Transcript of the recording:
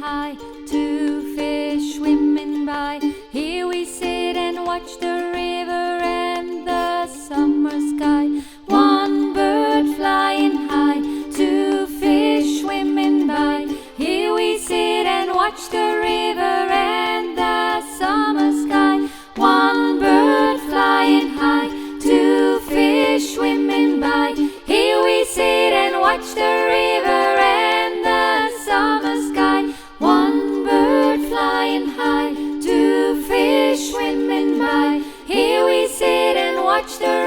high, two fish swimming by. Here we sit and watch the river and the summer sky. One bird flying high, two fish swimming by. Here we sit and watch the river and the summer sky. One bird flying high, two fish swimming by. Here we sit and watch the river and the summer sky. One bird flying high, two fish swimming by. Here we sit and watch the